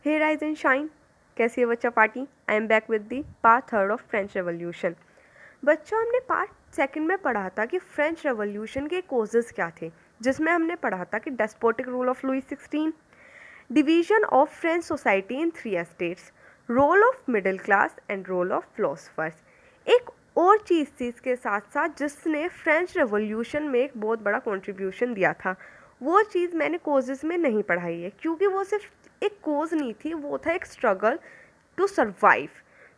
Hey rise and shine, कैसी है बच्चा party. I am back with the part third of French revolution. बच्चों, हमने पार्ट सेकंड में पढ़ा था कि फ्रेंच रेवोल्यूशन के कोजेस क्या थे, जिसमें हमने पढ़ा था कि despotic rule of Louis 16, division of French society in 3 estates, role of middle class and role of philosophers. एक और चीज़ थी इसके साथ साथ जिसने फ्रेंच रेवोल्यूशन में एक बहुत बड़ा कंट्रीब्यूशन दिया था। वो चीज़ मैंने कोजेस में नहीं पढ़ाई है, क्योंकि वो सिर्फ एक कोज नहीं थी, वो था एक स्ट्रगल टू सर्वाइव,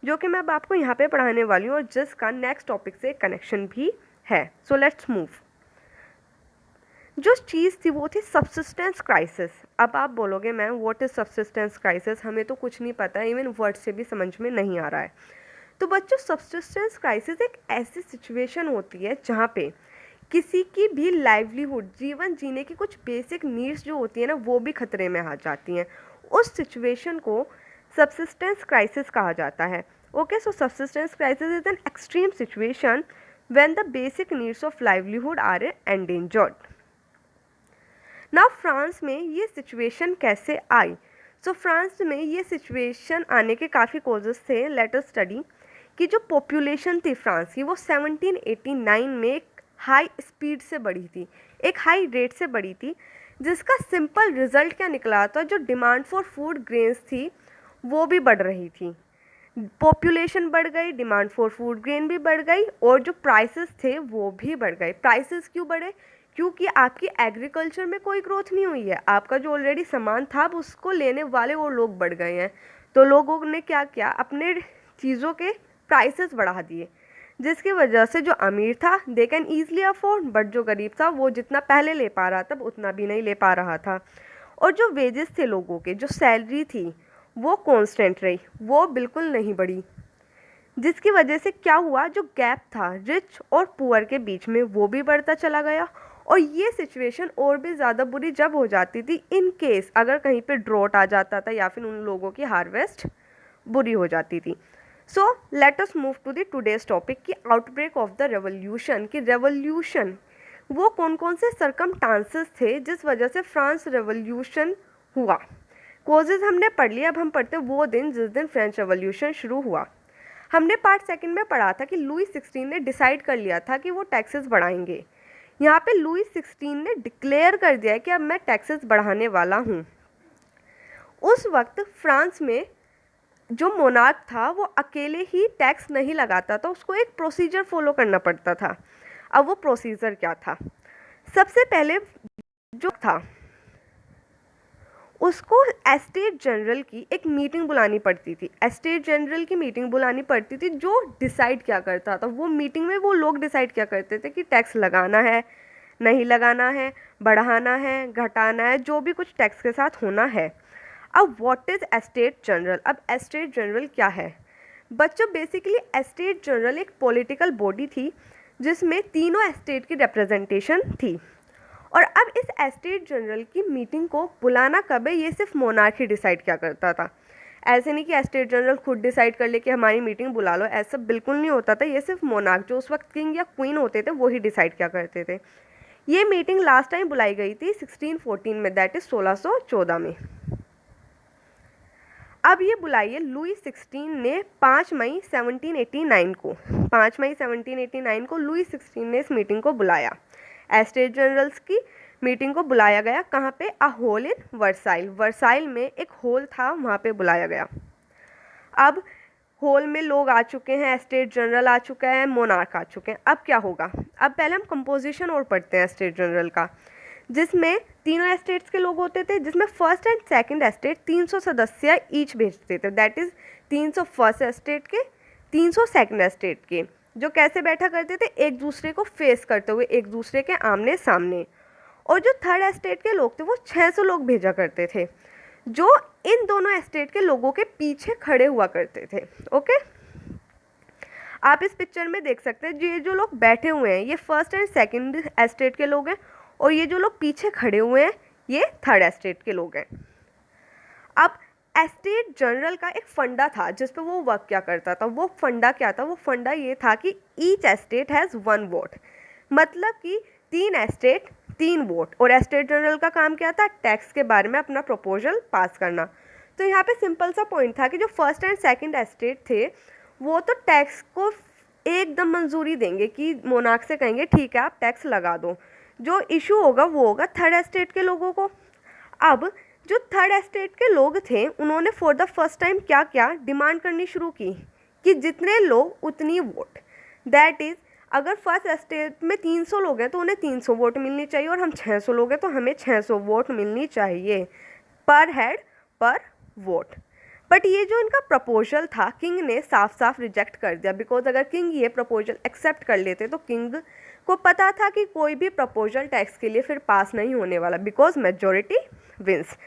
जो कि मैं अब आपको यहाँ पे पढ़ाने वाली हूँ और जिसका नेक्स्ट टॉपिक से कनेक्शन भी है। So let's move. जो चीज़ थी वो थी सब्सिस्टेंस क्राइसिस। अब आप बोलोगे ma'am what is subsistence crisis, हमें तो कुछ नहीं पता, इवन वर्ड से भी समझ में नहीं आ रहा है। तो बच्चों, सब्सिस्टेंस क्राइसिस एक ऐसी सिचुएशन होती है जहाँ पे किसी की भी लाइवलीहुड, जीवन जीने की कुछ बेसिक नीड्स जो होती है ना, वो भी खतरे में आ जाती हैं। उस सिचुएशन को सब्सिस्टेंस क्राइसिस कहा जाता है। Okay, so subsistence crisis is an extreme situation when the basic needs of livelihood are endangered. Now France में ये सिचुएशन कैसे आई? सो फ्रांस में ये सिचुएशन आने के काफ़ी कॉजेस थे। लेट अस स्टडी कि जो पॉपुलेशन थी फ्रांस की, वो 1789 में एक हाई स्पीड से बढ़ी थी, एक हाई रेट से बढ़ी थी, जिसका सिंपल रिजल्ट क्या निकला था? जो डिमांड फॉर फूड ग्रेन्स थी वो भी बढ़ रही थी। पॉपुलेशन बढ़ गई, डिमांड फॉर फूड ग्रेन भी बढ़ गई, और जो प्राइसेस थे वो भी बढ़ गए। प्राइसेस क्यों बढ़े? क्योंकि आपकी एग्रीकल्चर में कोई ग्रोथ नहीं हुई है, आपका जो ऑलरेडी सामान था अब उसको लेने वाले और लोग बढ़ गए हैं। तो लोगों ने क्या किया, अपने चीज़ों के प्राइसेस बढ़ा दिए, जिसकी वजह से जो अमीर था they can easily afford, but जो गरीब था वो जितना पहले ले पा रहा था उतना भी नहीं ले पा रहा था। और जो वेजेस थे लोगों के, जो सैलरी थी वो कांस्टेंट रही, वो बिल्कुल नहीं बढ़ी, जिसकी वजह से क्या हुआ, जो गैप था रिच और पुअर के बीच में वो भी बढ़ता चला गया। और ये सिचुएशन और भी ज़्यादा बुरी जब हो जाती थी इन केस अगर कहीं पे ड्रॉट आ जाता था या फिर उन लोगों की हार्वेस्ट बुरी हो जाती थी। So let us move to the today's topic कि आउटब्रेक ऑफ द रेवोल्यूशन। कि रेवोल्यूशन वो कौन कौन से सरकमस्टांसेस थे जिस वजह से फ्रांस रेवोल्यूशन हुआ। कोजेज हमने पढ़ लिया, अब हम पढ़ते वो दिन जिस दिन फ्रेंच रेवोल्यूशन शुरू हुआ। हमने पार्ट सेकंड में पढ़ा था कि लुई 16 ने डिसाइड कर लिया था कि वो टैक्सेस बढ़ाएंगे। यहाँ पे लुई 16 ने डिक्लेयर कर दिया कि अब मैं टैक्सेस बढ़ाने वाला हूँ। उस वक्त फ्रांस में जो मोनार्क था वो अकेले ही टैक्स नहीं लगाता था, उसको एक प्रोसीजर फॉलो करना पड़ता था। अब वो प्रोसीजर क्या था? सबसे पहले जो था उसको एस्टेट जनरल की एक मीटिंग बुलानी पड़ती थी। एस्टेट जनरल की मीटिंग बुलानी पड़ती थी जो डिसाइड क्या करता था, वो मीटिंग में वो लोग डिसाइड क्या करते थे कि टैक्स लगाना है, नहीं लगाना है, बढ़ाना है, घटाना है, जो भी कुछ टैक्स के साथ होना है। अब व्हाट इज़ एस्टेट जनरल? अब एस्टेट जनरल क्या है बच्चों? बेसिकली एस्टेट जनरल एक पॉलिटिकल बॉडी थी जिसमें तीनों एस्टेट की रिप्रेजेंटेशन थी। और अब इस एस्टेट जनरल की मीटिंग को बुलाना कब है, ये सिर्फ मोनार्क ही डिसाइड क्या करता था। ऐसे नहीं कि एस्टेट जनरल खुद डिसाइड कर ले कि हमारी मीटिंग बुला लो, ऐसा बिल्कुल नहीं होता था। ये सिर्फ मोनार्क, जो उस वक्त किंग या क्वीन होते थे, वो ही डिसाइड क्या करते थे। ये मीटिंग लास्ट टाइम बुलाई गई थी 1614 में, दैट इज़ 1614 में। अब ये बुलाई है लुई 16 ने 5 मई 1789 को। 5 मई 1789 को लुई 16 ने इस मीटिंग को बुलाया। एस्टेट जनरल्स की मीटिंग को बुलाया गया कहाँ पे? A hall in Versailles. Versailles में एक होल था, वहाँ पे बुलाया गया। अब होल में लोग आ चुके हैं, एस्टेट जनरल आ चुका है, मोनार्क आ चुके हैं। अब क्या होगा? अब पहले हम कंपोजिशन और पढ़ते हैं एस्टेट जनरल का, जिसमें तीनों एस्टेट्स के लोग होते थे, जिसमें फर्स्ट एंड सेकंड एस्टेट 300 सदस्य ईच भेजते थे। दैट इज़ 300 फर्स्ट एस्टेट के, 300 सेकंड एस्टेट के, जो कैसे बैठा करते थे? एक दूसरे को फेस करते हुए, एक दूसरे के आमने सामने। और जो थर्ड एस्टेट के लोग थे वो 600 लोग भेजा करते थे, जो इन दोनों एस्टेट के लोगों के पीछे खड़े हुआ करते थे। ओके, आप इस पिक्चर में देख सकते हैं ये जो लोग बैठे हुए हैं ये फर्स्ट एंड सेकंड एस्टेट के लोग हैं, और ये जो लोग पीछे खड़े हुए हैं ये थर्ड एस्टेट के लोग हैं। अब एस्टेट जनरल का एक फंडा था जिस पे वो वर्क क्या करता था। वो फंडा क्या था? वो फंडा ये था कि ईच एस्टेट हैज़ 1 वोट, मतलब कि 3 एस्टेट 3 वोट। और एस्टेट जनरल का काम क्या था? टैक्स के बारे में अपना प्रपोजल पास करना। तो यहाँ पे सिंपल सा पॉइंट था कि जो फर्स्ट एंड सेकंड एस्टेट थे वो तो टैक्स को एकदम मंजूरी देंगे कि मोनार्क से कहेंगे ठीक है आप टैक्स लगा दो। जो इशू होगा वो होगा थर्ड एस्टेट के लोगों को। अब जो थर्ड एस्टेट के लोग थे उन्होंने फॉर द फर्स्ट टाइम क्या क्या डिमांड करनी शुरू की कि जितने लोग उतनी वोट, दैट इज़ अगर फर्स्ट एस्टेट में 300 लोग हैं तो उन्हें 300 वोट मिलनी चाहिए, और हम 600 लोग हैं तो हमें 600 वोट मिलनी चाहिए पर हेड पर वोट। बट ये जो इनका प्रपोजल था किंग ने साफ साफ रिजेक्ट कर दिया, बिकॉज अगर किंग ये प्रपोजल एक्सेप्ट कर लेते तो किंग को पता था कि कोई भी प्रपोजल टैक्स के लिए फिर पास नहीं होने वाला, बिकॉज मेजॉरिटी विंस।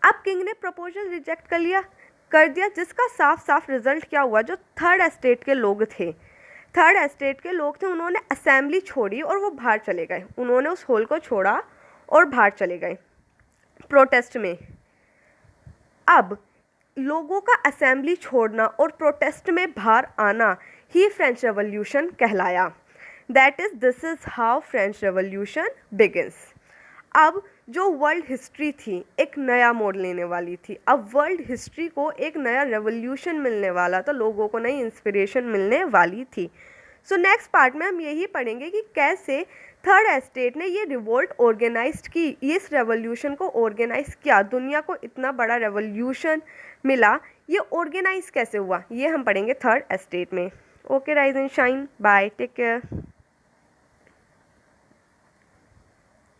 अब किंग ने प्रपोजल रिजेक्ट कर दिया जिसका साफ साफ रिजल्ट क्या हुआ, जो थर्ड एस्टेट के लोग थे उन्होंने असेंबली छोड़ी और वो बाहर चले गए। उन्होंने उस हॉल को छोड़ा और बाहर चले गए प्रोटेस्ट में। अब लोगों का असेंबली छोड़ना और प्रोटेस्ट में बाहर आना ही फ्रेंच रेवोल्यूशन कहलाया। That is this is how French revolution begins. अब जो वर्ल्ड हिस्ट्री थी एक नया मोड़ लेने वाली थी। अब वर्ल्ड हिस्ट्री को एक नया रेवोल्यूशन मिलने वाला था, लोगों को नई इंस्पिरेशन मिलने वाली थी। सो नेक्स्ट पार्ट में हम यही पढ़ेंगे कि कैसे थर्ड एस्टेट ने ये रिवोल्ट ऑर्गेनाइज की, इस रेवोल्यूशन को ऑर्गेनाइज किया, दुनिया को इतना बड़ा रेवोल्यूशन मिला, ये ऑर्गेनाइज कैसे हुआ, ये हम पढ़ेंगे थर्ड एस्टेट में। Okay rise and shine, bye, take care.